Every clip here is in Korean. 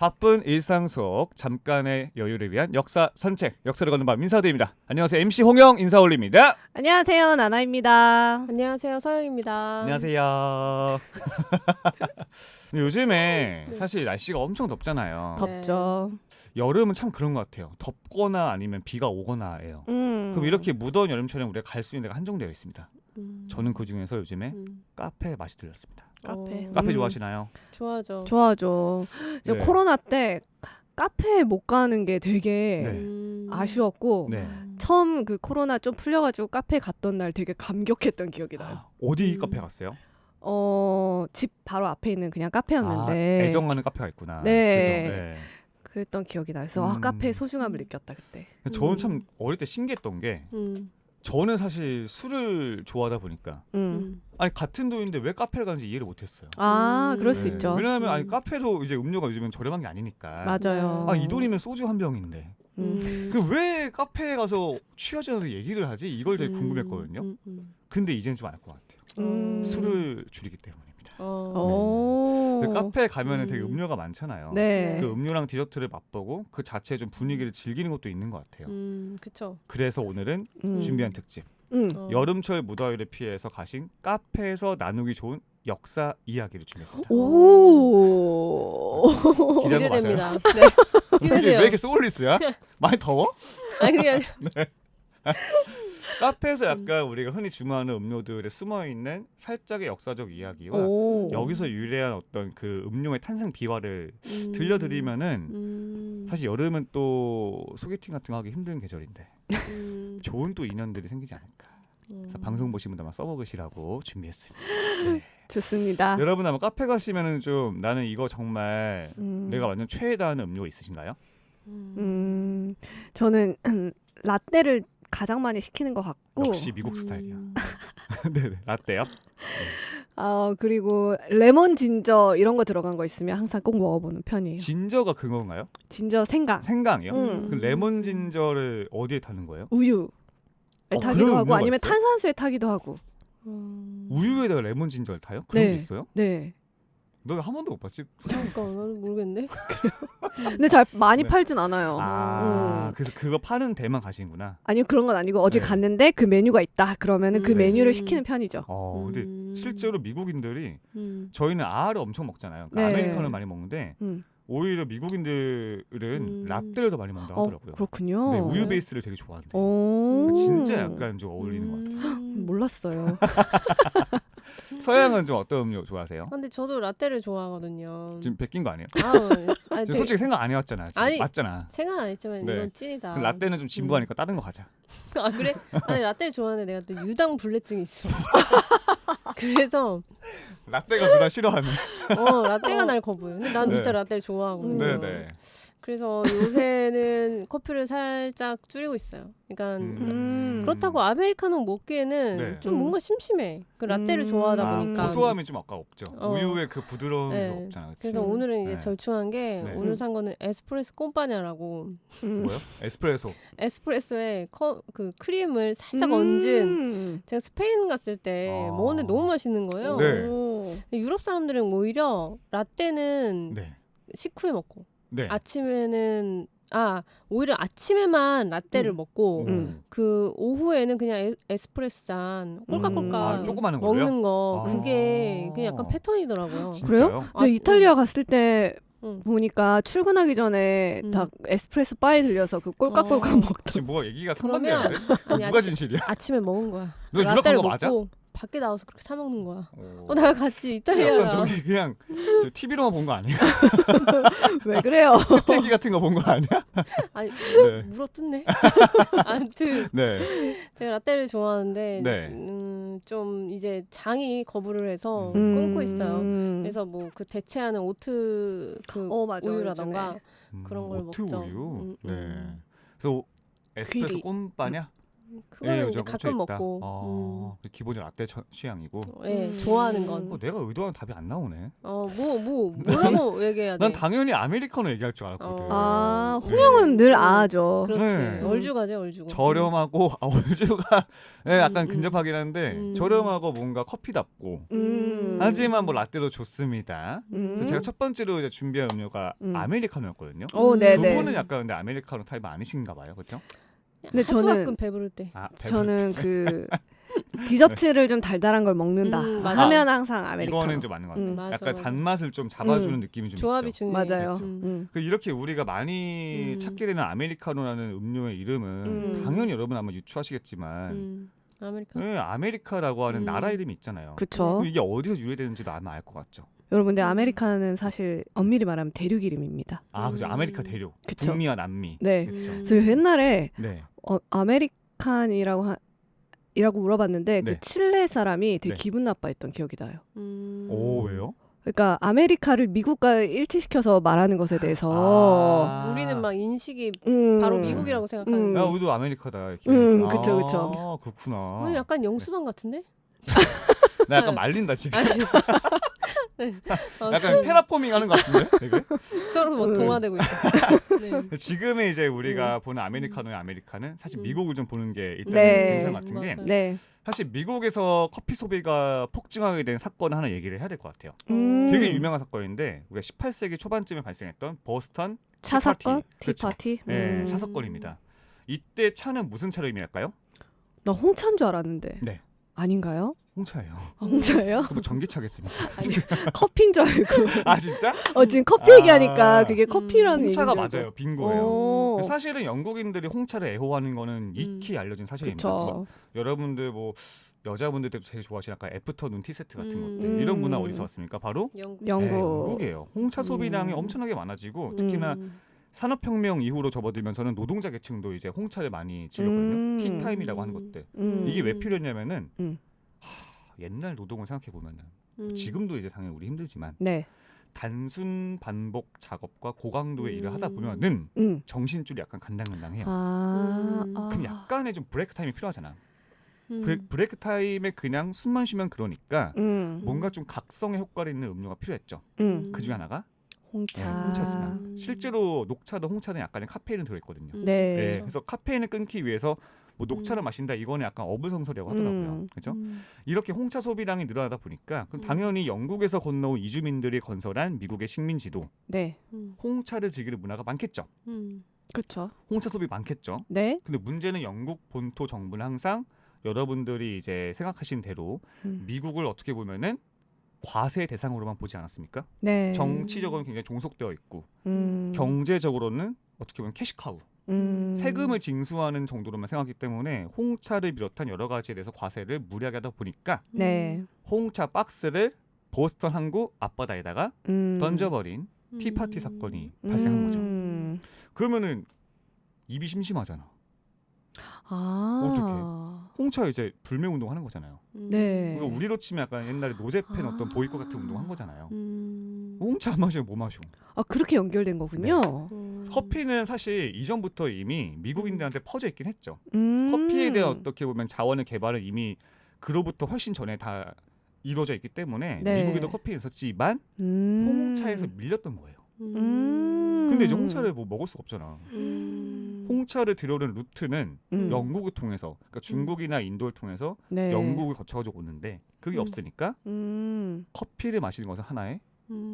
바쁜 일상 속 잠깐의 여유를 위한 역사 산책, 역사를 걷는 밤 인사드립니다. 안녕하세요. MC 홍영 인사 올립니다. 안녕하세요. 나나입니다. 안녕하세요. 서영입니다. 안녕하세요. 근데 요즘에 네. 사실 날씨가 엄청 덥잖아요. 덥죠. 여름은 참 그런 것 같아요. 덥거나 아니면 비가 오거나예요. 그럼 이렇게 무더운 여름처럼 우리가 갈 수 있는 데가 한정되어 있습니다. 저는 그 중에서 요즘에 카페에 맛이 들렸습니다. 카페 좋아하시나요? 좋아하죠. 좋아하죠. 저 네. 코로나 때 카페에 못 가는 게 되게 네. 아쉬웠고 네. 처음 그 코로나 좀 풀려가지고 카페 갔던 날 되게 감격했던 기억이 나요. 어디 카페 갔어요? 집 바로 앞에 있는 그냥 카페였는데 애정하는 카페가 있구나. 네. 그죠? 네. 그랬던 기억이 나요. 그래서 카페의 소중함을 느꼈다 그때. 저는 참 어릴 때 신기했던 게 저는 사실 술을 좋아하다 보니까 아니 같은 돈인데 왜 카페를 가는지 이해를 못했어요. 그럴 수 네. 있죠. 왜냐하면 아니 카페도 이제 음료가 요즘은 저렴한 게 아니니까. 맞아요. 이 돈이면 소주 한 병인데. 그 왜 카페에 가서 취하지 않아도 얘기를 하지? 이걸 되게 궁금했거든요. 근데 이제는 좀 알 것 같아요. 술을 줄이기 때문입니다. 그 카페에 가면은 되게 음료가 많잖아요. 네. 그 음료랑 디저트를 맛보고 그 자체의 좀 분위기를 즐기는 것도 있는 것 같아요. 그쵸. 그래서 오늘은 준비한 특집. 여름철 무더위를 피해서 가신 카페에서 나누기 좋은 역사 이야기를 준비했습니다. 오. 기대한 거 맞아요? 기대됩니다. 네. 왜 기대돼요. 이렇게 소울리스야? 많이 더워? 아니 그냥 카페에서 약간 우리가 흔히 주문하는 음료들에 숨어있는 살짝의 역사적 이야기와 여기서 유래한 어떤 그 음료의 탄생 비화를 들려드리면은 사실 여름은 또 소개팅 같은 거 하기 힘든 계절인데 좋은 또 인연들이 생기지 않을까. 그래서 방송 보신 분들 아마 써먹으시라고 준비했습니다. 네. 좋습니다. 여러분 아마 카페 가시면은 좀 나는 이거 정말 내가 완전 최애다하는 음료 있으신가요? 저는 라떼를 가장 많이 시키는 것 같고 역시 미국 스타일이야. 네네 라떼요? 그리고 레몬 진저 이런 거 들어간 거 있으면 항상 꼭 먹어보는 편이에요. 진저가 그건가요? 진저 생강, 생강이요? 그 음. 레몬 진저를 어디에 타는 거예요? 우유에 타기도 그런 하고 음료가 아니면 있어요? 탄산수에 타기도 하고. 우유에다가 레몬 진저를 타요? 그런 네. 게 있어요? 네. 너 왜 한 번도 못 봤지? 잠깐 나는 모르겠네. 근데 잘 많이 네. 팔진 않아요. 그래서 그거 파는 데만 가시는구나. 아니요 그런 건 아니고 어디 네. 갔는데 그 메뉴가 있다 그러면은 그 음. 메뉴를 시키는 편이죠. 근데 실제로 미국인들이 음. 저희는 R을 엄청 먹잖아요. 그러니까 네. 아메리카노를 많이 먹는데 음. 오히려 미국인들은 라떼를 더 많이 먹는다고 하더라고요. 그렇군요. 네, 우유 베이스를 되게 좋아한대요. 오. 진짜 약간 좀 어울리는 것 같아요. 몰랐어요. 서양은 좀 어떤 음료 좋아하세요? 근데 저도 라떼를 좋아하거든요. 지금 베낀 거 아니에요? 아니, 지금 솔직히 생각 안 해왔잖아. 지금. 아니, 맞잖아. 생각 안 했지만 네. 이건 찐이다. 그럼 라떼는 좀 진부하니까 다른 거 가자. 아 그래? 아니 라떼를 좋아하는데 내가 또 유당 불내증이 있어. 그래서 라떼가 누나 싫어하는. 라떼가 날 거부해. 근데 난 진짜 네. 라떼를 좋아하거든요. 네네. 그래서 요새는 커피를 살짝 줄이고 있어요. 그러니까 그렇다고 아메리카노 먹기에는 네. 좀 뭔가 심심해. 그 라떼를 좋아하다 보니까. 고소함이 좀 아까 없죠. 어. 우유의 그 부드러움이 네. 없잖아. 그치? 그래서 오늘은 이제 네. 절충한 게 네. 오늘 산 거는 에스프레소 꼼파냐라고 뭐요? 에스프레소. 에스프레소에 그 크림을 살짝 얹은 제가 스페인 갔을 때 먹었는데 너무 맛있는 거예요. 네. 유럽 사람들은 오히려 라떼는 네. 식후에 먹고 네. 아침에는 오히려 아침에만 라떼를 먹고 그 오후에는 그냥 에스프레소 잔 꼴깍꼴깍 조그마한 걸로요? 먹는 거 그게 그냥 약간 패턴이더라고요. 진짜요? 저 이탈리아 갔을 때 응. 보니까 출근하기 전에 다 에스프레소 바에 들려서 그 꼴깍꼴깍 먹던. 지금 뭐가 얘기가 그러면 상반되는데? 아니, 누가 진실이야? 아침에 먹은 거야. 너 유럽 라떼를 간거 맞아? 먹고 밖에 나와서 그렇게 사 먹는 거야. 나 같이 이탈리아 약간 가. 저기 그냥 TV로만 본 거 아니야? 왜 그래요? 스테기 같은 거 본 거 아니야? 아니 네. 물어뜯네. 아무튼 네. 제가 라떼를 좋아하는데 네. 좀 이제 장이 거부를 해서 끊고 있어요. 그래서 뭐 그 대체하는 오트 그 맞아, 우유라던가 그런 걸 오트 먹죠. 우유. 네. 그래서 에스프레소 귀리. 꼼빠냐? 그거는 이제 요즘 가끔 꽂혀있다. 먹고. 기본적으로 라떼 취향이고. 예, 좋아하는 건. 내가 의도한 답이 안 나오네. 뭐라고 얘기해야 돼? 난 당연히 아메리카노 얘기할 줄 알았거든. 홍영은 늘 아죠. 그렇지. 네. 얼죽하죠, 얼죽. 저렴하고 얼주가 약간 근접하긴 한데 저렴하고 뭔가 커피답고 하지만 뭐 라떼도 좋습니다. 그래서 제가 첫 번째로 이제 준비한 음료가 아메리카노였거든요. 오, 두 네네. 분은 약간 근데 아메리카노 타입 아니신가 봐요, 그렇죠? 근데 아주 저는- 가끔 배부를 때. 저는 그 디저트를 좀 달달한 걸 먹는다 맞아. 하면 항상 아메리카노. 이거는 좀 맞는 것 같아요. 맞아, 약간 맞아. 단맛을 좀 잡아주는 느낌이 좀 조합이 있죠. 중요해. 맞아요. 그렇죠. 그 이렇게 우리가 많이 찾게 되는 아메리카노라는 음료의 이름은 당연히 여러분 아마 유추하시겠지만 아메리카노. 네, 아메리카라고 하는 나라 이름이 있잖아요. 그쵸. 그럼 이게 어디서 유래되는지도 아마 알 것 같죠. 여러분, 근데 아메리카는 사실 엄밀히 말하면 대륙 이름입니다. 그죠. 아메리카 대륙, 그쵸. 북미와 남미. 네. 그렇죠. 그래서 옛날에 네. 아메리칸이라고 이라고 물어봤는데 네. 그 칠레 사람이 되게 네. 기분 나빠했던 기억이 나요. 오, 왜요? 그러니까 아메리카를 미국과 일치시켜서 말하는 것에 대해서 우리는 막 인식이 음. 바로 미국이라고 생각하는. 야, 우리도 아메리카다. 이렇게. 그쵸, 그쵸. 아, 그렇구나. 오늘 약간 영수방 같은데? 나 약간 말린다 지금. 어, 약간 테라포밍 하는 것 같은데. 되게? 서로 뭐 동화되고 있어. 네. 지금의 이제 우리가 보는 아메리카노의 아메리카는 사실 미국을 좀 보는 게 일단 네. 괜찮은 것 같은 게 맞아요. 네. 사실 미국에서 커피 소비가 폭증하게 된 사건 하나 얘기를 해야 될 것 같아요. 음. 되게 유명한 사건인데 우리가 18세기 초반쯤에 발생했던 버스턴 차 사건, 그렇죠. 티파티. 네, 차 사건입니다. 이때 차는 무슨 차로 의미할까요? 나 홍차인 줄 알았는데. 네. 아닌가요? 홍차예요. 홍차예요? 그럼 전기차겠습니까? 아니, 커피인 줄 알고. 아 진짜? 지금 커피 얘기하니까 그게 커피라는 홍차가 얘기인 줄 알고. 맞아요. 빙고예요. 오. 사실은 영국인들이 홍차를 애호하는 거는 익히 알려진 사실입니다. 그쵸. 여러분들 뭐 여자분들도 되게 좋아하시는 약간 애프터눈 티세트 같은 것들 음. 이런 문화 어디서 왔습니까? 바로 영국. 영국이에요. 홍차 소비량이 엄청나게 많아지고 특히나 산업혁명 이후로 접어들면서는 노동자 계층도 이제 홍차를 많이 즐겼거든요. 티타임이라고 하는 것들. 이게 왜 필요했냐면은 옛날 노동을 생각해 보면은 지금도 이제 당연히 우리 힘들지만 네. 단순 반복 작업과 고강도의 일을 하다 보면은 정신줄이 약간 간당간당해요. 그럼 약간의 좀 브레이크 타임이 필요하잖아. 브레이크 타임에 그냥 숨만 쉬면 그러니까 뭔가 좀 각성의 효과를 있는 음료가 필요했죠. 그 중에 하나가 홍차. 홍차였습니다. 실제로 녹차도 홍차는 약간의 카페인은 들어있거든요. 네. 네, 그래서 카페인을 끊기 위해서 뭐 녹차를 마신다 이거는 약간 어불성설이라고 하더라고요. 그렇죠? 이렇게 홍차 소비량이 늘어나다 보니까 그럼 당연히 영국에서 건너온 이주민들이 건설한 미국의 식민지도 네. 홍차를 즐기는 문화가 많겠죠. 그렇죠. 홍차 소비 많겠죠. 네. 근데 문제는 영국 본토 정부는 항상 여러분들이 이제 생각하신 대로 미국을 어떻게 보면은 과세 대상으로만 보지 않았습니까? 네. 정치적으로는 굉장히 종속되어 있고 경제적으로는 어떻게 보면 캐시카우 세금을 징수하는 정도로만 생각하기 때문에 홍차를 비롯한 여러 가지에 대해서 과세를 무리하게 하다 보니까 네. 홍차 박스를 보스턴 항구 앞바다에다가 던져버린 티파티 사건이 발생한 거죠. 그러면은 입이 심심하잖아. 어떡해. 홍차 이제 불매 운동하는 거잖아요. 네. 그러니까 우리로 치면 약간 옛날에 노제팬 어떤 보이콧 같은 운동한 거잖아요. 홍차 안 마시면 뭐 마셔? 그렇게 연결된 거군요. 커피는 사실 이전부터 이미 미국인들한테 퍼져 있긴 했죠. 커피에 대한 어떻게 보면 자원의 개발은 이미 그로부터 훨씬 전에 다 이루어져 있기 때문에 네. 미국에도 커피는 있었지만 홍차에서 밀렸던 거예요. 근데 이제 홍차를 뭐 먹을 수가 없잖아. 홍차를 들여오는 루트는 영국을 통해서, 그러니까 중국이나 인도를 통해서 네. 영국을 거쳐가지고 오는데 그게 없으니까 커피를 마시는 것은 하나의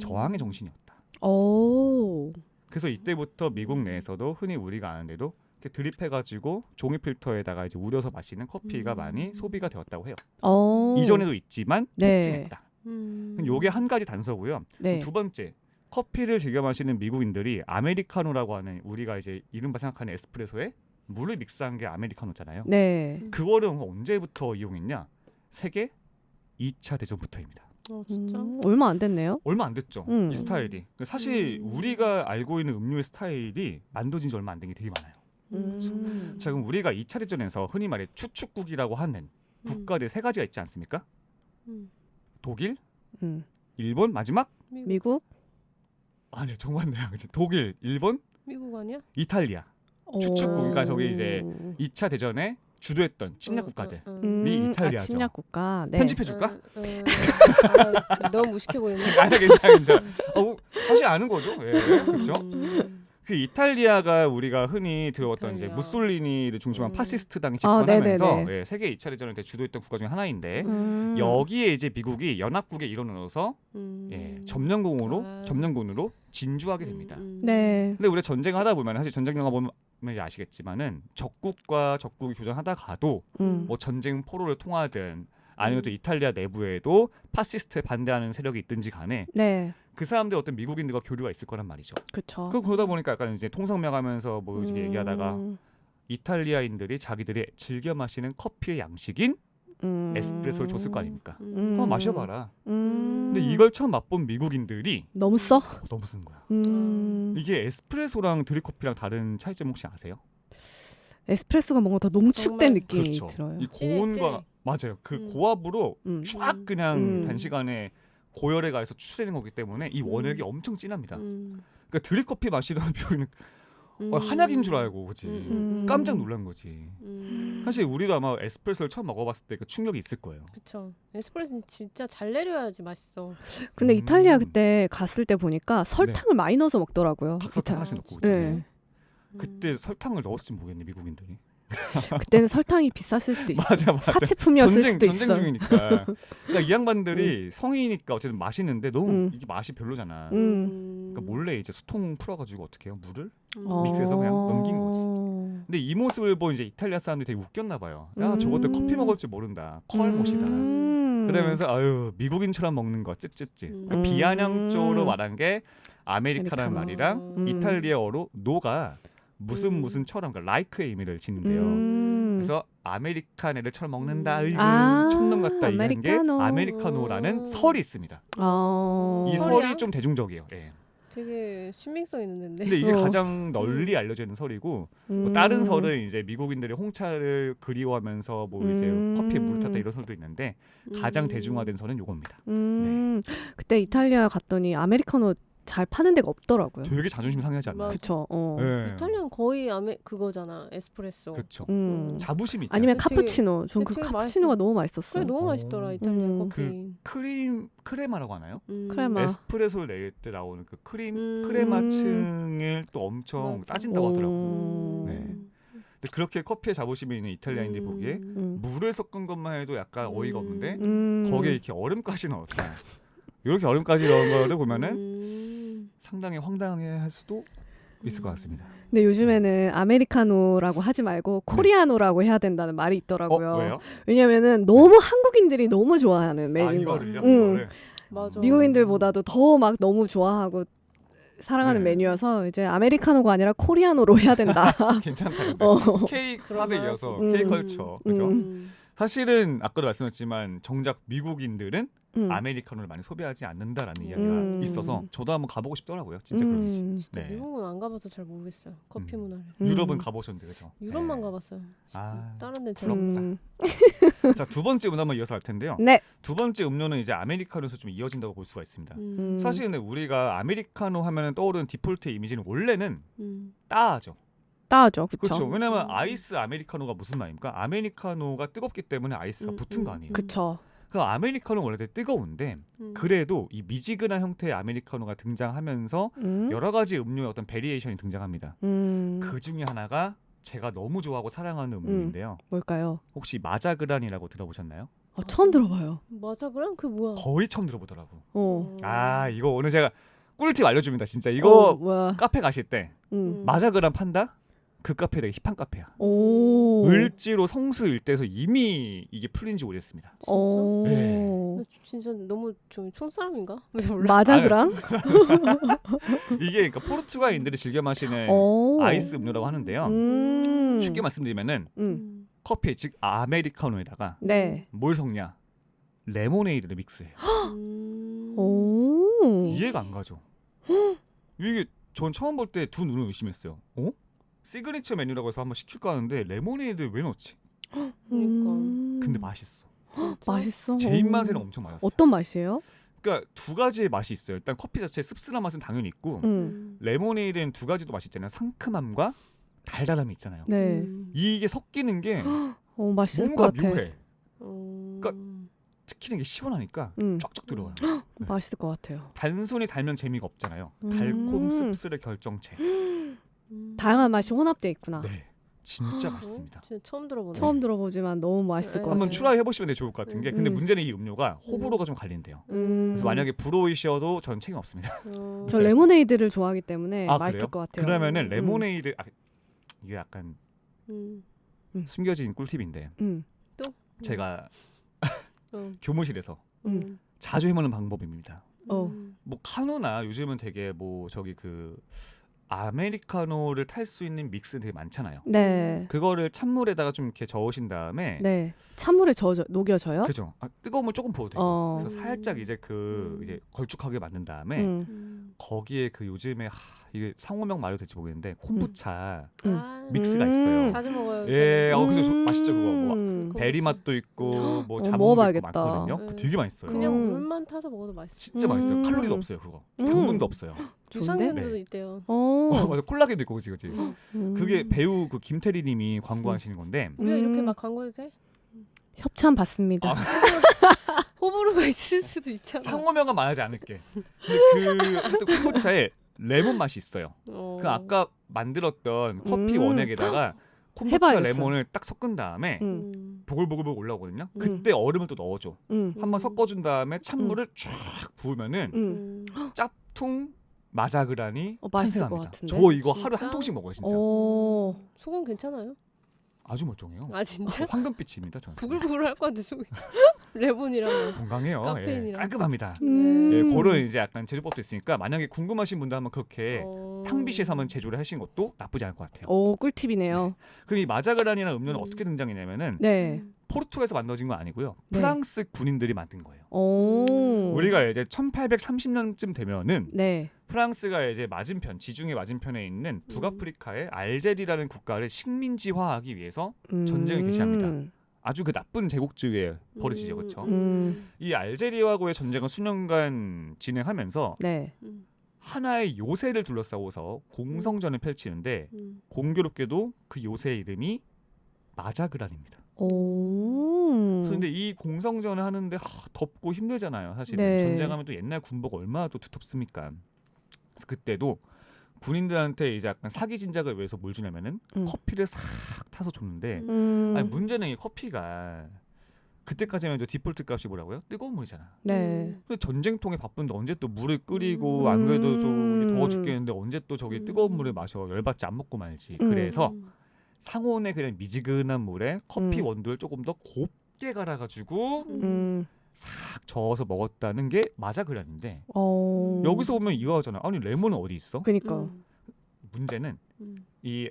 저항의 정신이었다. 오. 그래서 이때부터 미국 내에서도 흔히 우리가 아는데도 이렇게 드립해가지고 종이 필터에다가 이제 우려서 마시는 커피가 많이 소비가 되었다고 해요. 이전에도 있지만 네. 폭증했다. 요게 한 가지 단서고요. 네. 두 번째, 커피를 즐겨 마시는 미국인들이 아메리카노라고 하는 우리가 이제 이른바 생각하는 에스프레소에 물을 믹스한 게 아메리카노잖아요. 네. 그거를 언제부터 이용했냐? 세계 2차 대전부터입니다. 진짜? 얼마 안 됐네요. 얼마 안 됐죠. 이 스타일이. 사실 우리가 알고 있는 음료의 스타일이 만들어진 지 얼마 안 된 게 되게 많아요. 자, 그럼 우리가 2차 대전에서 흔히 말해 추축국이라고 하는 국가들 세 가지가 있지 않습니까? 독일, 일본, 마지막? 미국? 아니 정말네요. 독일, 일본, 미국 아니야? 이탈리아. 추축국. 그러니까 저기 이제 2차 대전에 주도했던 침략 국가들이 이탈리아죠. 침략 국가. 네. 편집해줄까? 너무 무식해 보이네. 아니 괜찮아. 사실 아는 거죠. 예, 그렇죠. 그 이탈리아가 우리가 흔히 들어왔던 이제 무솔리니를 중심한 파시스트 당이 집권하면서 예, 세계 2차 대전을 주도했던 국가 중에 하나인데 여기에 이제 미국이 연합국의 일원을 넣어서 예, 점령군으로 진주하게 됩니다. 네. 근데 우리가 전쟁을 하다 보면 사실 전쟁 영화 보면 아시겠지만은 적국과 적국이 교전하다가도 뭐 전쟁 포로를 통하든 아니면 또 이탈리아 내부에도 파시스트에 반대하는 세력이 있든지 간에 그 사람들 어떤 미국인들과 교류가 있을 거란 말이죠. 그렇죠. 그러다 보니까 약간 이제 통성명하면서 뭐 이렇게 얘기하다가 이탈리아인들이 자기들이 즐겨 마시는 커피의 양식인 에스프레소를 줬을 거 아닙니까? 한번 마셔봐라. 근데 이걸 처음 맛본 미국인들이 너무 써? 너무 쓴 거야. 이게 에스프레소랑 드립커피랑 다른 차이점 혹시 아세요? 에스프레소가 뭔가 더 농축된 느낌이 그렇죠. 들어요. 이 고온과 맞아요. 그 고압으로 쫙 그냥 단시간에 고열에 가해서 추출되는 거기 때문에 이 원액이 엄청 진합니다. 그러니까 드립커피 마시던 미국인은 한약인 줄 알고 그치 깜짝 놀란 거지. 사실 우리도 아마 에스프레소를 처음 먹어봤을 때 그 충격이 있을 거예요. 그렇죠. 에스프레소는 진짜 잘 내려야지 맛있어. 근데 이탈리아 그때 갔을 때 보니까 설탕을 많이 넣어서 먹더라고요. 닭설탕 하나씩 넣고 네. 그때 설탕을 넣었을지 모르겠네 미국인들이. 그때는 설탕이 비쌌을 수도 있어. 맞아. 사치품이었을 수도 있어. 전쟁 중이니까. 그러니까 이 양반들이 성인이니까 어쨌든 맛있는데 너무 이게 맛이 별로잖아. 그러니까 몰래 이제 수통 풀어가지고 어떻게 해요? 물을 믹스해서 그냥 넘긴 거지. 근데 이 모습을 본 이제 이탈리아 사람들이 되게 웃겼나 봐요. 야 저것들 커피 먹을 줄 모른다. 컬못이다. 그러면서 아유 미국인처럼 먹는 거 쯧쯧쯧. 그러니까 비아냥적으로 말한 게 아메리카라는 말이랑 이탈리아어로 노가 무슨처럼 그러니까 like의 의미를 지닌데요. 그래서 아메리카네를 처럼 먹는다. 촌놈 같다 이런 게 아메리카노라는 설이 있습니다. 이 설이 좀 대중적이에요. 예. 되게 신빙성 있는데. 근데 이게 가장 널리 알려져 있는 설이고 뭐 다른 설은 이제 미국인들이 홍차를 그리워하면서 뭐 이제 커피에 물을 탔다 이런 설도 있는데 가장 대중화된 설은 요겁니다. 네. 그때 이탈리아 갔더니 아메리카노 잘 파는 데가 없더라고요. 되게 자존심 상하지 않나요? 그렇죠. 네. 이탈리아는 거의 그거잖아. 에스프레소. 그렇죠. 자부심 있죠. 아니면 카푸치노. 전 그 카푸치노가 너무 맛있었어요. 그래 너무 맛있더라 이탈리아 커피. 그 크레마라고 하나요? 크레마. 에스프레소를 낼 때 나오는 그 크레마층을 또 엄청 따진다고 하더라고요. 네. 근데 그렇게 커피에 자부심이 있는 이탈리아인들이 보기에 물을 섞은 것만 해도 약간 어이가 없는데 거기에 이렇게 얼음까지 넣었다. 이렇게 얼음까지 넣은 거를 보면은 상당히 황당해할 수도 있을 것 같습니다. 근데 요즘에는 아메리카노라고 하지 말고 코리아노라고 해야 된다는 말이 있더라고요. 왜요? 왜냐면은 너무 한국인들이 너무 좋아하는 메뉴인 거예요. 이거를. 맞아. 미국인들보다도 더 막 너무 좋아하고 사랑하는 메뉴여서 이제 아메리카노가 아니라 코리아노로 해야 된다. 괜찮다. K 클럽에 이어서 K 컬처. 그죠? 사실은 아까도 말씀드렸지만 정작 미국인들은 아메리카노를 많이 소비하지 않는다라는 이야기가 있어서 저도 한번 가보고 싶더라고요. 진짜 그런지. 네. 미국은 안 가봐서 잘 모르겠어요. 커피 문화를. 유럽은 가보셨는데 그죠? 유럽만 가봤어요. 다른 데는 잘 부럽다. 자, 두 번째 음료 한번 이어서 할 텐데요. 네. 두 번째 음료는 이제 아메리카노에서 좀 이어진다고 볼 수가 있습니다. 사실 근데 우리가 아메리카노 하면 떠오르는 디폴트 이미지는 원래는 따죠. 따죠. 그렇죠. 왜냐면 아이스 아메리카노가 무슨 말입니까? 아메리카노가 뜨겁기 때문에 아이스가 붙은 거 아니에요. 그렇죠. 그 아메리카노는 원래 되게 뜨거운데 그래도 이 미지근한 형태의 아메리카노가 등장하면서 여러 가지 음료의 어떤 베리에이션이 등장합니다. 그 중에 하나가 제가 너무 좋아하고 사랑하는 음료인데요. 뭘까요? 혹시 마자그란이라고 들어보셨나요? 처음 들어봐요. 마자그란? 그게 뭐야? 거의 처음 들어보더라고. 이거 오늘 제가 꿀팁 알려줍니다. 진짜 이거 카페 가실 때 마자그란 판다? 그 카페 되게 힙한 카페야. 을지로 성수 일대에서 이미 이게 풀린지 오래됐습니다. 진짜? 네. 진짜 너무 좀 촌사람인가? 마자그란? 이게 그러니까 포르투갈인들이 즐겨 마시는 아이스 음료라고 하는데요. 쉽게 말씀드리면은 커피 즉 아메리카노에다가 뭘 섞냐? 레모네이드를 믹스해요. 이해가 안 가죠. 이게 전 처음 볼 때 두 눈을 의심했어요. 시그니처 메뉴라고 해서 한번 시킬까 하는데 레모네이드 왜 넣지? 근데 맛있어. 맛있어? 제 입맛에는 엄청 맞았어요. 어떤 맛이에요? 그러니까 두 가지의 맛이 있어요. 일단 커피 자체의 씁쓸한 맛은 당연히 있고 레모네이드는 두 가지도 맛이 있잖아요. 상큼함과 달달함이 있잖아요. 네. 이게 섞이는 게 맛있을 뭔가 것 같아. 묘해. 특히 이게 시원하니까 쫙쫙 들어가요. 네. 맛있을 것 같아요. 단순히 달면 재미가 없잖아요. 달콤 씁쓸의 결정체. 다양한 맛이 혼합돼 있구나. 네, 진짜 맛있습니다. 진짜 처음 들어보네. 처음 들어보지만 너무 맛있을 것 한번 같아요. 트라이 해보시면 좋을 것 같은 게 근데 문제는 이 음료가 호불호가 좀 갈린대요. 그래서 만약에 불호이셔도 전 책임 없습니다. 저 레모네이드를 좋아하기 때문에 맛있을 그래요? 것 같아요. 그러면은 레모네이드 이게 약간 숨겨진 꿀팁인데 또? 제가 교무실에서 음. 자주 해먹는 방법입니다. 어. 뭐 카누나 요즘은 되게 뭐 저기 그 아메리카노를 탈 수 있는 믹스 되게 많잖아요. 네. 그거를 찬물에다가 좀 이렇게 저으신 다음에 네. 찬물에 녹여져요? 그죠? 뜨거운 물 조금 부어도 되고 그래서 살짝 이제 이제 걸쭉하게 만든 다음에 거기에 그 요즘에 이게 상호명 말도 될지 모르겠는데 콤부차 믹스가 있어요. 자주 먹어요. 예, 그래서 맛있죠 그거. 뭐 베리 맛도 있고 뭐 자몽도 있고 많거든요. 되게 맛있어요. 그냥 물만 타서 먹어도 맛있어. 진짜 맛있어요. 칼로리도 없어요 그거. 당분도 없어요. 유산균도 네. 있대요. 맞아, 콜라겐도 있고 그치. 그게 배우 그 김태리님이 광고하시는 건데. 우리가 이렇게 막 광고해도 돼? 협찬 받습니다. 호불호가 있을 수도 있잖아. 상호명은 말하지 않을게. 근데 그 콤부차에 레몬 맛이 있어요. 그 아까 만들었던 커피 원액에다가 콤부차 해봐야겠어. 레몬을 딱 섞은 다음에 보글보글 올라오거든요. 그때 얼음을 또 넣어줘. 한번 섞어준 다음에 찬물을 쫙 부으면은 짭퉁 마자그란이 맛있을 것 탄생합니다. 같은데? 저 이거 진짜? 하루에 한 통씩 먹어요 진짜. 속은 괜찮아요? 아주 멀쩡해요. 아 진짜? 황금빛입니다. 저는. 부글부글할 것 같아 속이. 레몬이랑 건강해요. 카페인이랑. 예, 깔끔합니다. 음. 예, 그런 이제 약간 제조법도 있으니까 만약에 궁금하신 분들 한번 그렇게 탕비실에서 한번 제조를 하신 것도 나쁘지 않을 것 같아요. 오, 꿀팁이네요. 그럼 이 마자그란이라는 음료는 어떻게 등장했냐면은 네. 포르투갈에서 만들어진 건 아니고요. 네. 프랑스 군인들이 만든 거예요. 오. 우리가 이제 1830년쯤 되면은 네. 프랑스가 이제 맞은편, 지중해 맞은편에 있는 북아프리카의 알제리라는 국가를 식민지화하기 위해서 전쟁을 개시합니다. 아주 그 나쁜 제국주의의 버릇이죠, 그렇죠? 이 알제리하고의 전쟁을 수년간 진행하면서 네. 하나의 요새를 둘러싸고서 공성전을 펼치는데 공교롭게도 그 요새의 이름이 마자그란입니다. 오. 그런데 이 공성전을 하는데 덥고 힘들잖아요. 사실은 네. 전쟁하면 또 옛날 군복 얼마나 또 두텁습니까? 그래서 그때도 군인들한테 이제 약간 사기 진작을 위해서 뭘 주냐면은 커피를 싹 타서 줬는데 아니 문제는 이 커피가 그때까지만 해도 디폴트 값이 뭐라고요? 뜨거운 물이잖아. 네. 근데 전쟁통에 바쁜데 언제 또 물을 끓이고 안 그래도 저기 더워 죽겠는데 언제 또 저기 뜨거운 물을 마셔. 열받지 안 먹고 말지. 그래서 상온의 그냥 미지근한 물에 커피 원두를 조금 더 곱게 갈아가지고 싹 저어서 먹었다는 게 마자그란인데 여기서 보면 이거 하잖아. 아니 레몬은 어디 있어? 그니까. 문제는 이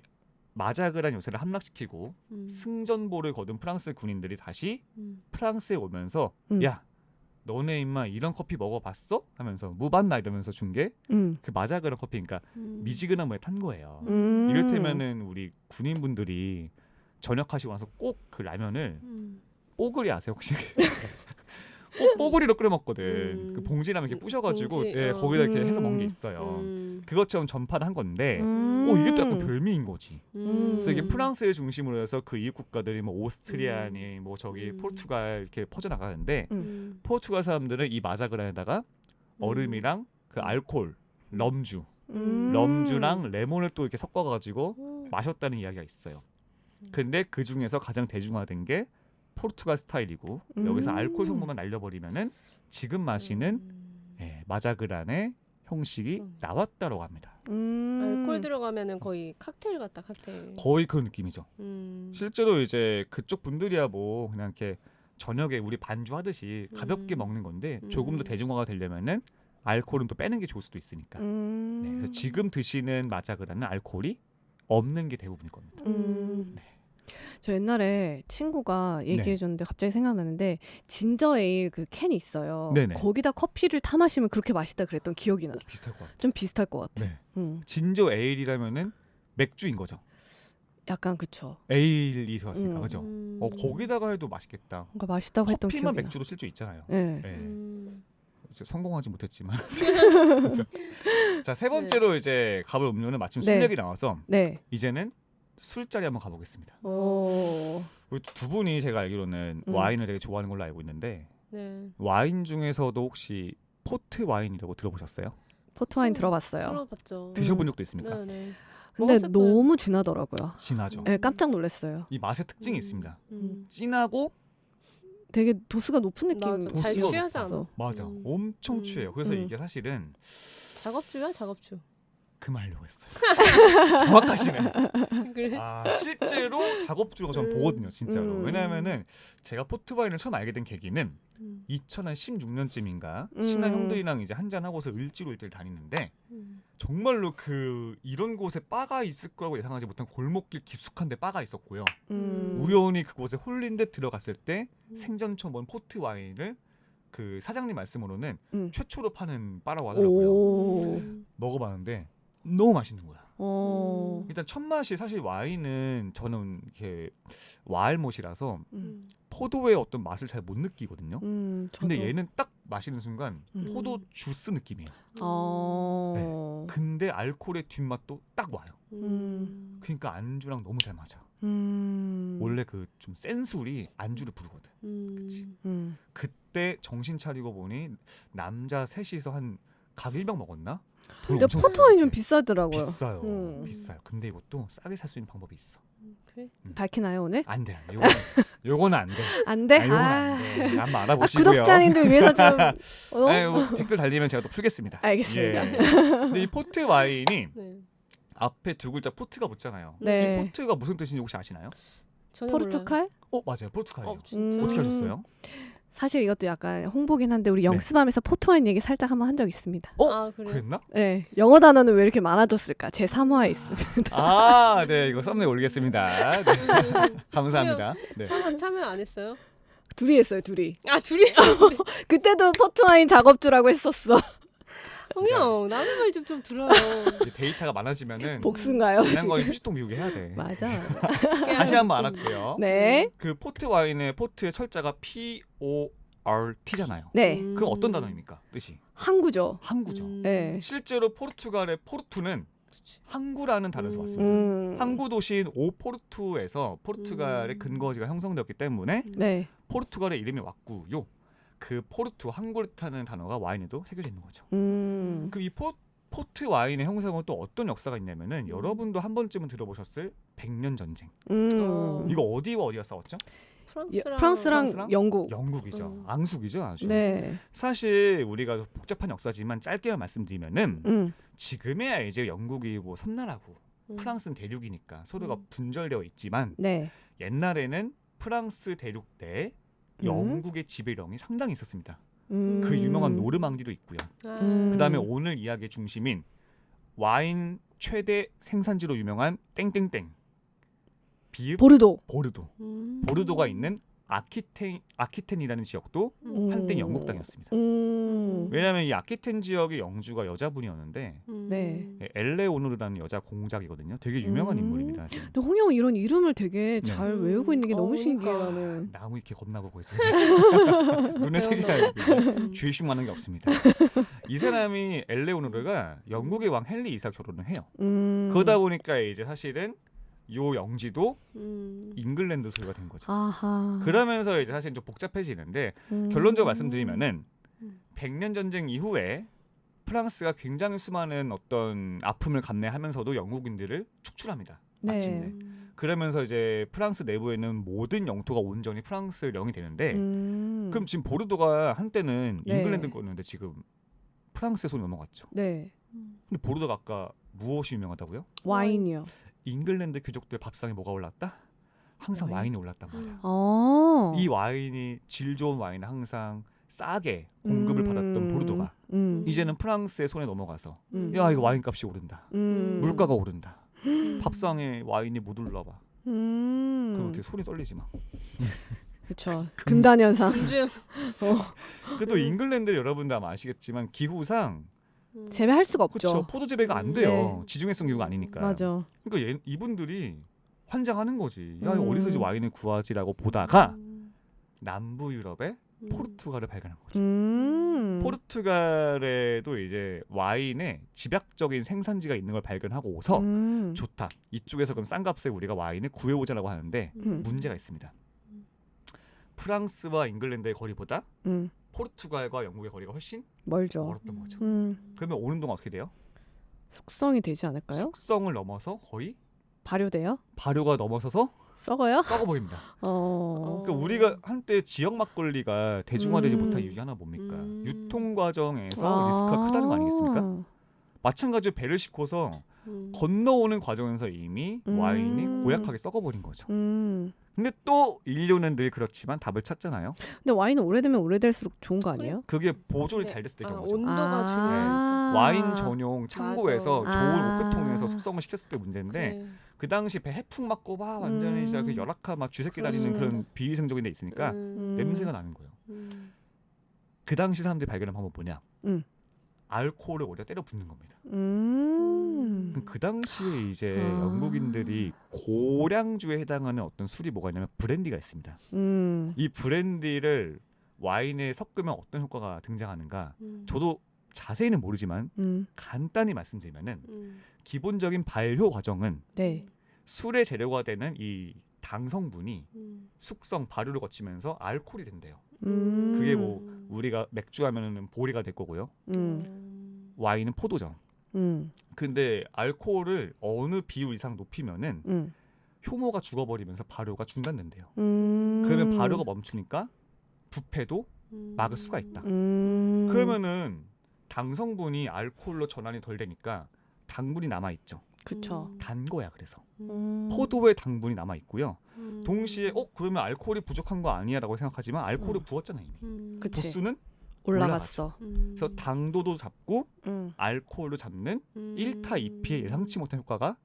마자그란 요새를 함락시키고 승전보를 거둔 프랑스 군인들이 다시 프랑스에 오면서 야 너네 임마 이런 커피 먹어봤어? 하면서 무봤나 이러면서 준 게 그 마자그란 커피니까 미지근한 물에 탄 거예요. 이를테면은 우리 군인분들이 전역하시고 나서 꼭 그 라면을 뽀글이 아세요 혹시? 꼭 뽀글이로 끓여 먹거든. 그 봉지라면 이렇게 부셔가지고 봉지, 예, 거기다 이렇게 해서 먹는 게 있어요. 그것처럼 전파를 한 건데 이게 또 약간 별미인 거지. 그래서 이게 프랑스를 중심으로 해서 그 이웃 국가들이 뭐 오스트리아니 뭐 저기 포르투갈 이렇게 퍼져나가는데 포르투갈 사람들은 이 마자그란에다가 얼음이랑 그 알코올, 럼주랑 레몬을 또 이렇게 섞어가지고 마셨다는 이야기가 있어요. 근데 그 중에서 가장 대중화된 게 포르투갈 스타일이고 여기서 알코올 성분만 날려버리면은 지금 마시는 마자그란의 형식이 나왔다고 합니다. 알코올 들어가면은 거의 칵테일 같다 칵테일. 거의 그 느낌이죠. 실제로 이제 그쪽 분들이야 뭐 그냥 이렇게 저녁에 우리 반주하듯이 가볍게 먹는 건데 조금 더 대중화가 되려면은 알코올은 또 빼는 게 좋을 수도 있으니까. 네, 그래서 지금 드시는 마자그란은 알코올이 없는 게 대부분일 겁니다. 네. 저 옛날에 친구가 얘기해줬는데 갑자기 생각나는데 진저 에일 그 캔이 있어요. 네네. 거기다 커피를 타 마시면 그렇게 맛있다 그랬던 기억이 나요. 비슷할 것 같아요. 좀 비슷할 것 같아. 네. 진저 에일이라면은 맥주인 거죠. 약간 그쵸. 에일이 들어갔으니까 그죠. 거기다가 해도 맛있겠다. 뭔가 맛있다고 했던 기억이 커피만 나. 맥주도 실제 있잖아요. 네. 성공하지 못했지만. 자, 세 번째로 이제 가볼 음료는 마침 술 네. 얘기 나와서 네. 이제는 술자리 한번 가보겠습니다. 오. 우리 두 분이 제가 알기로는 와인을 되게 좋아하는 걸로 알고 있는데 네. 와인 중에서도 혹시 포트 와인이라고 들어보셨어요? 포트 와인 들어봤어요. 들어봤죠. 드셔본 적도 있습니까? 네, 네. 근데 먹었을 너무 진하더라고요. 진하죠. 네, 깜짝 놀랐어요. 이 맛의 특징이 있습니다. 음. 진하고 되게 도수가 높은 느낌. 맞아. 잘 도수가 취하지 않아. 있어. 맞아. 음. 엄청 취해요. 그래서 음. 이게 사실은 작업주야 작업주. 그 말려고 했어요. 정확하시네. 그래. 아, 실제로 작업주라고 저는 보거든요. 진짜로. 왜냐하면은 제가 포트 와인을 처음 알게 된 계기는 2016년쯤인가 친한 형들이랑 이제 한잔하고서 을지로일대를 다니는데 정말로 이런 곳에 바가 있을 거라고 예상하지 못한 골목길 깊숙한 데 바가 있었고요. 우연히 그곳에 홀린 데 들어갔을 때 생전 처음 본 포트 와인을 그 사장님 말씀으로는 최초로 파는 바라고 하더라고요. 오. 먹어봤는데 너무 맛있는 거야. 어. 일단 첫 맛이 사실 와인은 저는 이렇게 와알못이라서 포도의 어떤 맛을 잘 못 느끼거든요. 근데 저도. 얘는 딱 마시는 순간 포도 주스 느낌이에요. 어. 네. 근데 알코올의 뒷맛도 딱 와요. 음. 그러니까 안주랑 너무 잘 맞아. 음. 원래 그 좀 센 술이 안주를 부르거든. 그치? 그때 정신 차리고 보니 남자 셋이서 한 각 1병 먹었나? 돈 근데 엄청 포트 와인 좀 썼는데. 비싸더라고요. 비싸요. 비싸요. 근데 이것도 싸게 살 수 있는 방법이 있어. 그래? 밝히나요 오늘? 안 돼. 요거는 안 돼. 안 돼? 요건 안 돼. 한번 알아보시고요. 구독자님들 위해서 좀 댓글 달리면 제가 또 풀겠습니다. 알겠습니다. 예. 근데 이 포트 와인이 네. 앞에 두 글자 포트가 붙잖아요. 네. 이 포트가 무슨 뜻인지 혹시 아시나요? 전혀 포르투갈? 맞아요. 포르투갈이에요. 몰라요. 진짜? 어떻게 하셨어요? 사실 이것도 약간 홍보긴 한데 우리 영습하면서 포트 와인 얘기 살짝 한번 한 적 있습니다. 아 그래. 그랬나? 네, 영어 단어는 왜 이렇게 많아졌을까? 제 3화에 있습니다. 네, 이거 썸네일 올리겠습니다. 네. 감사합니다. 네. 참여 안 했어요? 둘이 했어요, 둘이. 아 둘이. 그때도 포트 와인 작업주라고 했었어. 홍영 남의 말 좀 들어요. 이 데이터가 많아지면은 복수인가요? 지난 거에 휴지통 비우기 해야 돼. 맞아. 다시 한번 알았고요. 네. 그 포트 와인의 포트의 철자가 PORT잖아요. 네. 그 어떤 단어입니까? 뜻이? 항구죠. 항구죠. 네. 실제로 포르투갈의 포르투는 항구라는 단어에서 왔습니다. 항구 도시인 오포르투에서 포르투갈의 근거지가 형성되었기 때문에 네. 포르투갈의 이름이 왔고요. 그 포르투 항구라는 단어가 와인에도 새겨져 있는 거죠. 그럼 이 포트 와인의 형성은 또 어떤 역사가 있냐면은 여러분도 한 번쯤은 들어보셨을 100년 전쟁. 이거 어디와 어디가 싸웠죠? 프랑스랑 영국. 영국이죠. 앙숙이죠, 아주. 네. 사실 우리가 복잡한 역사지만 짧게만 말씀드리면은 지금에야 이제 영국이 뭐 섬나라고 프랑스는 대륙이니까 서로가 분절되어 있지만 네. 옛날에는 프랑스 대륙 내 영국의 지배령이 상당히 있었습니다. 그 유명한 노르망디도 있고요. 그다음에 오늘 이야기의 중심인 와인 최대 생산지로 유명한 땡땡땡 비읍 보르도. 보르도가 있는 아키텐이라는 지역도 한때 영국 땅이었습니다. 왜냐하면 이 아키텐 지역의 영주가 여자분이었는데 네. 엘레오노르라는 여자 공작이거든요. 되게 유명한 인물입니다. 지금. 근데 홍영은 이런 이름을 되게 네. 잘 외우고 있는 게 너무 신기해 그러니까. 나는. 나무 이렇게 겁나 보고 있어요. 눈에 새겨야 죄심 많은 게 없습니다. 이 사람이 엘레오노르가 영국의 왕 헨리 2사 결혼을 해요. 그러다 보니까 이제 사실은 요 영지도 잉글랜드 소유가 된 거죠. 아하. 그러면서 이제 사실 좀 복잡해지는데 결론적으로 말씀드리면은 100년 전쟁 이후에 프랑스가 굉장히 수많은 어떤 아픔을 감내하면서도 영국인들을 축출합니다. 마침내. 그러면서 이제 프랑스 내부에는 모든 영토가 온전히 프랑스 영이 되는데 그럼 지금 보르도가 한때는 네. 잉글랜드 거였는데 지금 프랑스에 손이 넘어갔죠. 네. 근데 보르도가 아까 무엇이 유명하다고요? 와인이요. 잉글랜드 귀족들 밥상에 뭐가 올랐다? 항상 와인이 올랐단 말이야. 이 와인이 질 좋은 와인을 항상 싸게 공급을 받았던 보르도가 이제는 프랑스의 손에 넘어가서 야 이거 와인값이 오른다. 물가가 오른다. 밥상에 와인이 못 올라와. 그럼 어떻게 손이 떨리지 막. 그렇죠. 금단현상. 그래도 잉글랜드 여러분들 아마 아시겠지만 기후상 재배할 수가 없죠. 그렇죠. 포도 재배가 안 돼요. 네. 지중해성 기후가 아니니까. 맞아. 그러니까 이분들이 환장하는 거지. 야 이거 어디서 이제 와인을 구하지라고 보다가 남부 유럽에 포르투갈을 발견한 거죠. 포르투갈에도 이제 와인의 집약적인 생산지가 있는 걸 발견하고서 좋다. 이쪽에서 그럼 싼 값에 우리가 와인을 구해오자라고 하는데 문제가 있습니다. 프랑스와 잉글랜드의 거리보다 포르투갈과 영국의 거리가 훨씬 멀죠. 멀었던 거죠. 그러면 오는 동안 어떻게 돼요? 숙성이 되지 않을까요? 숙성을 넘어서 거의 발효돼요? 발효가 넘어서서 썩어요? 썩어버립니다. 그러니까 우리가 한때 지역 막걸리가 대중화되지 못한 이유 하나 뭡니까? 유통 과정에서 리스크가 크다는 거 아니겠습니까? 마찬가지로 배를 싣고서 건너오는 과정에서 이미 와인이 고약하게 썩어버린 거죠. 근데 또 인류는 늘 그렇지만 답을 찾잖아요. 근데 와인은 오래되면 오래될수록 좋은 거 아니에요? 그게 보존이 잘 됐을 때 그런 거죠. 온도가 중요해. 와인 전용 창고에서 맞아. 좋은 오크통에서 숙성을 시켰을 때 문제인데 그래. 그 당시 배 해풍 맞고 막 완전히 진짜 그 열악한 막 쥐새끼 다니는 그런 비위생적인 데 있으니까 냄새가 나는 거예요. 그 당시 사람들이 발견한 방법 뭐냐? 알코올을 오히려 때려 붓는 겁니다. 그 당시에 이제 영국인들이 고량주에 해당하는 어떤 술이 뭐가 있냐면 브랜디가 있습니다. 이 브랜디를 와인에 섞으면 어떤 효과가 등장하는가? 저도 자세히는 모르지만 간단히 말씀드리면은 기본적인 발효 과정은 네. 술의 재료가 되는 이 당 성분이 숙성 발효를 거치면서 알코올이 된대요. 그게 뭐 우리가 맥주 하면은 보리가 될 거고요. 와인은 포도죠. 근데 알코올을 어느 비율 이상 높이면은 효모가 죽어버리면서 발효가 중단된대요. 그러면 발효가 멈추니까 부패도 막을 수가 있다. 그러면은 당 성분이 알코올로 전환이 덜 되니까 당분이 남아 있죠. 그쵸. 단 거야 그래서. 포도의 당분이 남아 있고요. 동시에 그러면 알코올이 부족한 거 아니야라고 생각하지만 알코올을 부었잖아 이미. 그치. 도수는 올라갔어. 그래서 당도도 잡고 알코올도 잡는 1타 2피의 예상치 못한 효과가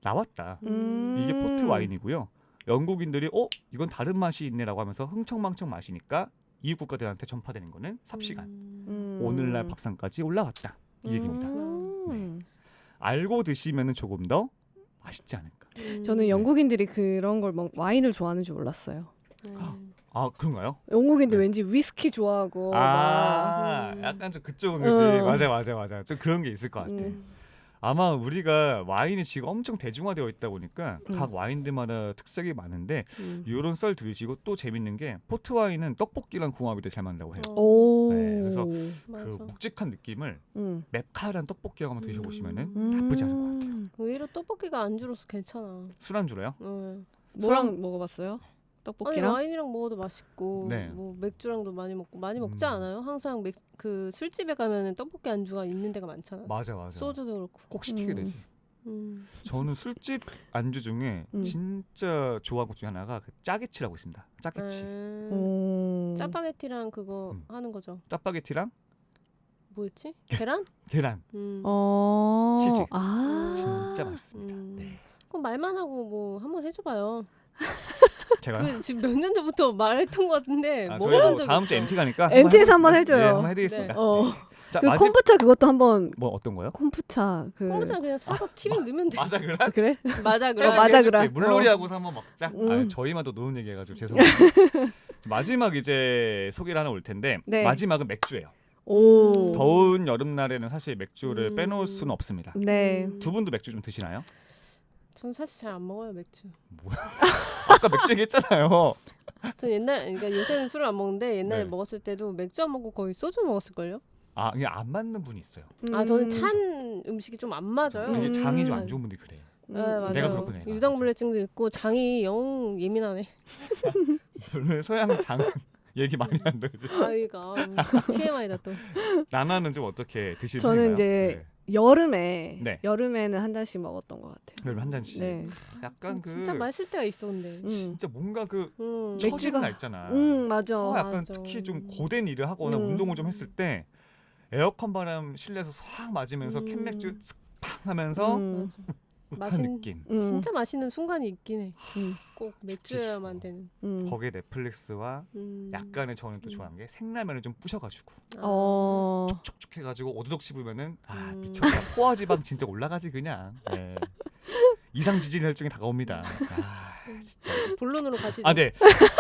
나왔다. 이게 포트 와인이고요. 영국인들이 이건 다른 맛이 있네라고 하면서 흥청망청 마시니까 이웃 국가들한테 전파되는 거는 삽시간. 오늘날 밥상까지 올라왔다. 이 얘기입니다. 네. 알고 드시면 조금 더 맛있지 않을까. 저는 영국인들이 그런 걸 와인을 좋아하는 줄 몰랐어요. 아 그런가요? 영국인들 왠지 위스키 좋아하고 약간 좀 그쪽은 그지. 맞아. 좀 그런 게 있을 것 같아. 아마 우리가 와인이 지금 엄청 대중화되어 있다 보니까 각 와인들마다 특색이 많은데 이런 썰 들으시고 또 재밌는 게 포트 와인은 떡볶이랑 궁합이 되게 잘 맞는다고 해요. 네, 그래서 그 묵직한 느낌을 맵칼한 떡볶이랑 한번 드셔보시면은 나쁘지 않을 것 같아요. 오히려 떡볶이가 안주로서 괜찮아. 술안주로요? 뭐랑 먹어봤어요? 떡볶이랑? 아니, 와인이랑 먹어도 맛있고 네. 뭐 맥주랑도 많이 먹지 않아요? 항상 그 술집에 가면은 떡볶이 안주가 있는 데가 많잖아. 맞아. 소주도 그렇고. 꼭 시키게 되지. 저는 술집 안주 중에 진짜 좋아하는 것 중에 하나가 그 짜게치라고 있습니다. 짜게치. 짜파게티랑 그거 하는 거죠. 짜파게티랑 뭐였지? 계란? 계란. 치즈. 진짜 맛있습니다. 네. 그럼 말만 하고 뭐 한번 해줘봐요. 제가요? 지금 몇 년도부터 말했던 것 같은데 저희도 다음 주 MT 가니까 MT에서 한번 해줘요. 네, 한번 해드리겠습니다. 네. 자, 그 콤부차 그것도 한번. 뭐 어떤 거요? 콤부차 콤부차는 그냥 사서 티빙 넣으면 돼. 맞아 그래? 그래? 맞아 그래. 맞아 그래. 물놀이하고서 한번 먹자. 저희만 또 노는 얘기해가지고 죄송해요. 마지막 이제 소개를 하나 올 텐데 네. 마지막은 맥주예요. 더운 여름날에는 사실 맥주를 빼놓을 수는 없습니다. 네. 두 분도 맥주 좀 드시나요? 전 사실 잘 안 먹어요 맥주. 뭐야? 아까 맥주 얘기했잖아요. 전 그러니까 요새는 술을 안 먹는데 옛날에 네. 먹었을 때도 맥주 안 먹고 거의 소주 먹었을걸요? 그냥 안 맞는 분이 있어요. 저는 찬 음식이 좀 안 맞아요. 이게 장이 좀 안 좋은 분들이 그래요. 네, 맞아요. 내가 그렇구나. 유당불내증도 있고 장이 영 예민하네. 별로 서양 장 얘기 많이 한다 그지? 아이가 TMI다 또. 나나는 좀 어떻게 드시는 저는 편인가요? 이제 여름에는 한 잔씩 먹었던 것 같아요. 여름 한 잔씩. 네. 약간 진짜 맛있을 때가 있었는데. 진짜 뭔가 그 맥주가- 처지는 날 있잖아. 맞아. 약간 맞아. 특히 좀 고된 일을 하거나 운동을 좀 했을 때 에어컨 바람 실내에서 확 맞으면서 캔맥주 쓱 하면서 맞아. 욱한 느낌. 진짜 맛있는 순간이 있긴 해. 꼭 맥주여야만 되는. 거기에 넷플릭스와 약간의 저는 또 좋아하는 게 생라면을 좀 부셔가지고 촉촉촉 해가지고 오도독 씹으면은 미쳤다. 포화지방 진짜 올라가지 그냥. 네. 이상지진 혈증이 다가옵니다. 진짜. 본론으로 가시죠. 네.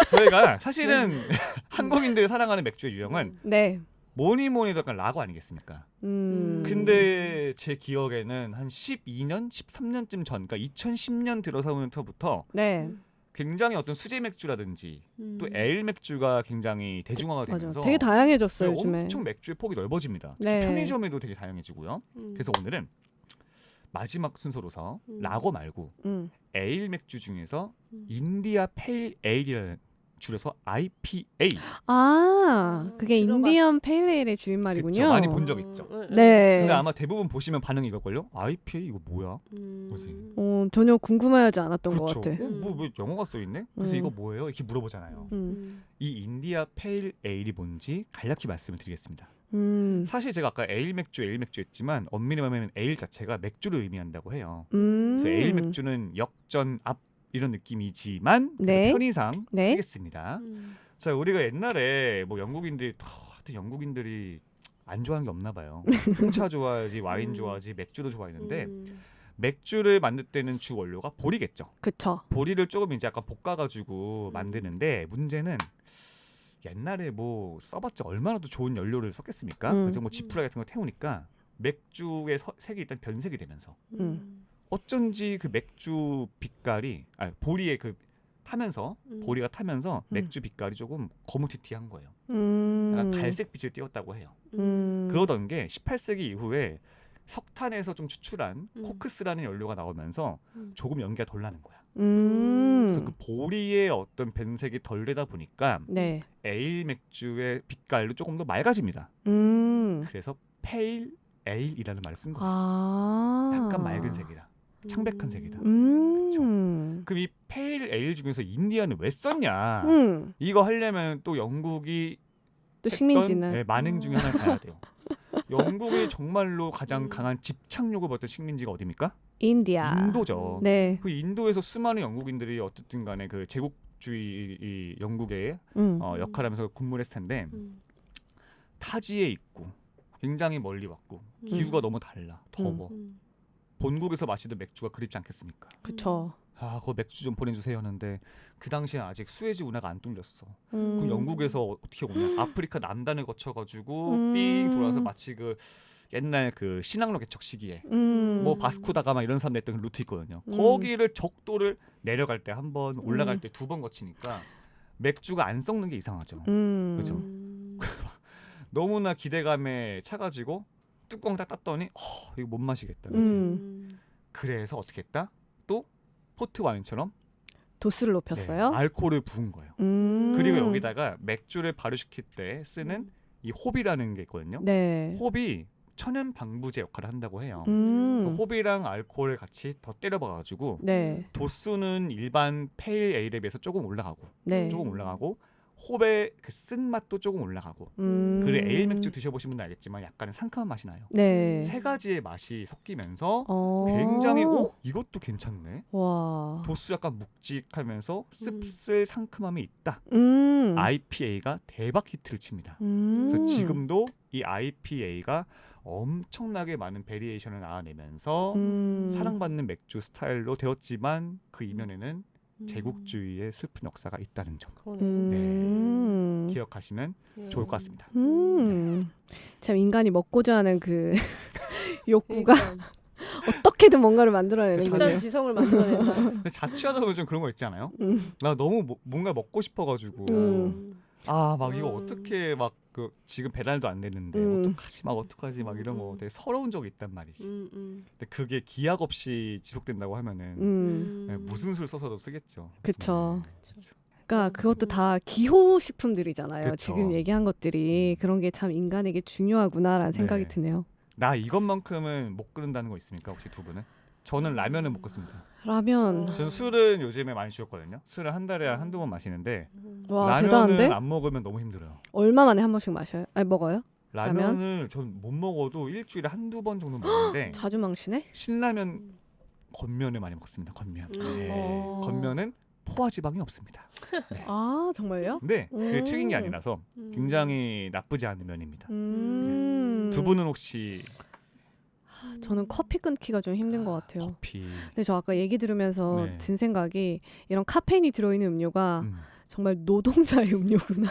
저희가 사실은 한국인들이 사랑하는 맥주의 유형은 네. 뭐니 해도 약간 라거 아니겠습니까? 근데 제 기억에는 한 12년, 13년쯤 전, 그러니까 2010년 들어서부터 네. 굉장히 어떤 수제 맥주라든지 또 에일 맥주가 굉장히 대중화가 되면서 맞아. 되게 다양해졌어요 요즘에. 엄청 맥주의 폭이 넓어집니다. 네. 편의점에도 되게 다양해지고요. 그래서 오늘은 마지막 순서로서 라거 말고 에일 맥주 중에서 인디아 페일 에일이라는 줄여서 IPA. 아, 그게 들어봤- 인디언 페일에일의 줄임말이군요. 그쵸, 많이 본 적 있죠. 네. 근데 아마 대부분 보시면 반응이 이걸걸요? IPA 이거 뭐야? 뭐지? 전혀 궁금해하지 않았던 것 그쵸. 같아. 뭐 영어가 써 있네? 그래서 이거 뭐예요? 이렇게 물어보잖아요. 이 인디아 페일 에일이 뭔지 간략히 말씀을 드리겠습니다. 사실 제가 아까 에일 맥주 했지만 엄밀히 말하면 에일 자체가 맥주를 의미한다고 해요. 그래서 에일 맥주는 역전 앞 이런 느낌이지만 네. 편의상 네. 쓰겠습니다. 자, 우리가 옛날에 뭐 영국인들이 안 좋아하는 게 없나 봐요. 홍차 좋아하지, 와인 좋아하지, 맥주도 좋아했는데 맥주를 만들 때는 주 원료가 보리겠죠. 그쵸. 보리를 조금 이제 약간 볶아가지고 만드는데 문제는 옛날에 뭐 써봤자 얼마나 더 좋은 연료를 썼겠습니까? 그래서 뭐 지푸라 같은 거 태우니까 맥주의 색이 일단 변색이 되면서 어쩐지 그 맥주 빛깔이 보리의 그 타면서 보리가 타면서 맥주 빛깔이 조금 거무튀튀한 거예요. 약간 갈색 빛을 띄었다고 해요. 그러던 게 18세기 이후에 석탄에서 좀 추출한 코크스라는 연료가 나오면서 조금 연기가 덜 나는 거야. 그래서 그 보리의 어떤 변색이 덜 되다 보니까 네. 에일 맥주의 빛깔도 조금 더 맑아집니다. 그래서 페일 에일이라는 말을 쓴 거예요. 약간 맑은 색이다. 창백한 색이다. 그럼 이 페일 에일 중에서 인디아는 왜 썼냐? 이거 하려면 또 영국이 또 식민지는 네, 만행 중에 하나 가야 돼요. 영국이 정말로 가장 강한 집착욕을 벌였던 식민지가 어디입니까? 인디아. 인도죠. 네. 그 인도에서 수많은 영국인들이 어쨌든 간에 그 제국주의 이 영국의 역할하면서 근무를 했을 텐데 타지에 있고 굉장히 멀리 왔고 기후가 너무 달라. 더워. 본국에서 마시던 맥주가 그립지 않겠습니까? 그쵸. 그거 맥주 좀 보내주세요 하는데 그 당시에 아직 수에즈 운하가 안 뚫렸어. 그럼 영국에서 어떻게 오냐? 아프리카 남단을 거쳐가지고 삥 돌아서 마치 그 옛날 그 신항로 개척 시기에 뭐 바스코다가마 이런 사람들 했던 루트 있거든요. 거기를 적도를 내려갈 때 한 번, 올라갈 때 2번 거치니까 맥주가 안 썩는 게 이상하죠. 그렇죠? 너무나 기대감에 차가지고 뚜껑 딱 땄더니 이거 못 마시겠다. 그렇지? 그래서 어떻게 했다? 또 포트 와인처럼 도수를 높였어요. 네, 알코올을 부은 거예요. 그리고 여기다가 맥주를 발효시킬 때 쓰는 이 홉이라는 게 있거든요. 네. 홉이 천연 방부제 역할을 한다고 해요. 그래서 홉이랑 알코올을 같이 더 때려봐가지고 네. 도수는 일반 페일 에일에 비해서 조금 올라가고 홉의 그 쓴맛도 조금 올라가고 그리고 에일 맥주 드셔보신 분은 알겠지만 약간의 상큼한 맛이 나요. 네. 세 가지의 맛이 섞이면서 굉장히 이것도 괜찮네. 와. 도수 약간 묵직하면서 씁쓸 상큼함이 있다. IPA가 대박 히트를 칩니다. 그래서 지금도 이 IPA가 엄청나게 많은 베리에이션을 나와내면서 사랑받는 맥주 스타일로 되었지만 그 이면에는 제국주의의 슬픈 역사가 있다는 점 기억하시면 좋을 것 같습니다. 참 인간이 먹고자 하는 그 욕구가 어떻게든 뭔가를 만들어내는 집단 거네요. 지성을 만들어낸다. 근데 자취하다 보면 좀 그런 거 있지 않아요? 나 너무 뭔가 먹고 싶어가지고 막 이거 어떻게 막 그 지금 배달도 안 되는데 어떡하지 막 이런 거 되게 서러운 적이 있단 말이지. 근데 그게 기약 없이 지속된다고 하면은 무슨 수를 써서도 쓰겠죠. 그쵸. 그러니까 그것도 다 기호식품들이잖아요. 그쵸. 지금 얘기한 것들이 그런 게 참 인간에게 중요하구나라는 생각이 네. 드네요. 나 이것만큼은 못 끓는다는 거 있습니까? 혹시 두 분은? 저는 라면을 못 끓습니다. 라면. 저는 술은 요즘에 많이 줄였거든요. 술을 한 달에 한두 번 마시는데 와, 라면은 대단한데? 안 먹으면 너무 힘들어요. 얼마 만에 한 번씩 마셔요? 아니 먹어요? 라면을 전 못 먹어도 일주일에 한두 번 정도 먹는데 자주 망치네? 신라면 건면을 많이 먹습니다. 건면. 건면은 포화지방이 없습니다. 네. 아 정말요? 근데 그게 튀긴 게 아니라서 굉장히 나쁘지 않은 면입니다. 두 분은 혹시 저는 커피 끊기가 좀 힘든 것 같아요. 커피 근데 저 아까 얘기 들으면서 네. 든 생각이 이런 카페인이 들어있는 음료가 정말 노동자의 음료구나.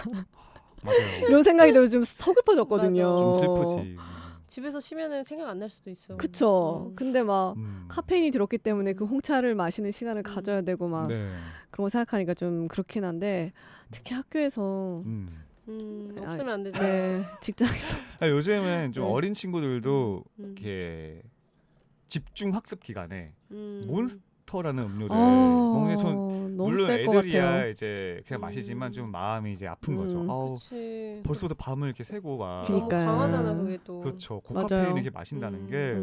맞아요. 이런 생각이 들어서 좀 서글퍼졌거든요. 맞아. 좀 슬프지. 집에서 쉬면은 생각 안 날 수도 있어. 그쵸. 근데 막 카페인이 들었기 때문에 그 홍차를 마시는 시간을 가져야 되고 막 네. 그런 거 생각하니까 좀 그렇긴 한데 특히 학교에서 없으면 안 되죠. 네, 직장에서 요즘은 좀 네. 어린 친구들도 이렇게 집중 학습 기간에 몬스터라는 음료를 먹는 전 너무 물론 셀 것 애들이야 같아요. 이제 그냥 마시지만 좀 마음이 이제 아픈 거죠. 그치. 벌써부터 밤을 이렇게 새고 막 너무 그러니까요. 강하잖아 그게 또. 그렇죠. 맞아요. 고카페인 이렇게 마신다는 게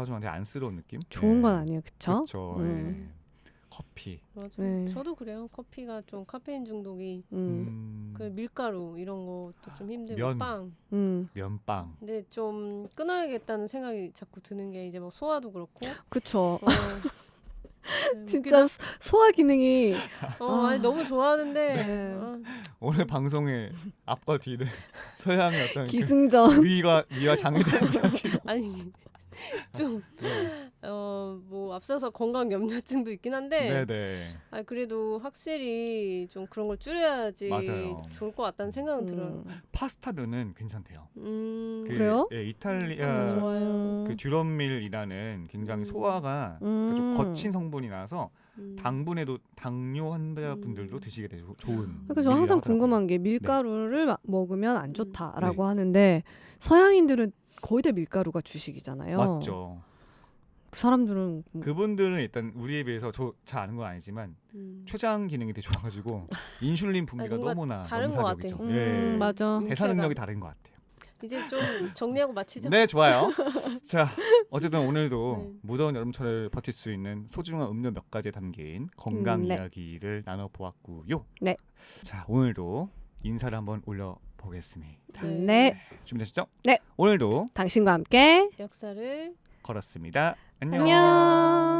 좀 되게 안쓰러운 느낌. 좋은 예. 건 아니에요, 그쵸? 그렇죠. 예. 커피. 맞아. 네. 저도 그래요. 커피가 좀 카페인 중독이 그 밀가루 이런 것도 좀 힘들고 면. 빵. 면빵. 근데 좀 끊어야겠다는 생각이 자꾸 드는 게 이제 뭐 소화도 그렇고. 그쵸. 네, 진짜 소화 기능이 아니 너무 좋아하는데 네. 음. 오늘 방송의 앞과 뒤를 서양의 어떤 기승전. 그 위와 장에 대한 이야기로. 아니 좀 네. 뭐 앞서서 건강 염려증도 있긴 한데 네네. 그래도 확실히 좀 그런 걸 줄여야지 맞아요. 좋을 것 같다는 생각은 들어요. 파스타면은 괜찮대요. 그래요? 예, 파스타 이탈리아 좋아요. 그 듀럼밀이라는 굉장히 소화가 그러니까 좀 거친 성분이 나서 당분에도 당뇨 환자분들도 드시게 되고 좋은. 그러니까 저 항상 밀이라고 궁금한 게 밀가루를 먹으면 안 좋다라고 네. 하는데 서양인들은 거의 다 밀가루가 주식이잖아요. 맞죠. 그 사람들은 그분들은 일단 우리에 비해서 저 잘 아는 건 아니지만 췌장 기능이 되게 좋아가지고 인슐린 분비가 뭔가 너무나 다른 것 넘사벽이죠. 같아. 예. 맞아. 대사 능력이 다른 것 같아요. 이제 좀 정리하고 마치죠. 네, 좋아요. 자, 어쨌든 오늘도 네. 무더운 여름철을 버틸 수 있는 소중한 음료 몇 가지에 담긴 건강 네. 이야기를 나눠보았고요. 네. 자, 오늘도 인사를 한번 올려보겠습니다. 네. 준비되셨죠? 네. 오늘도 당신과 함께 역사를 걸었습니다. 안녕. 안녕.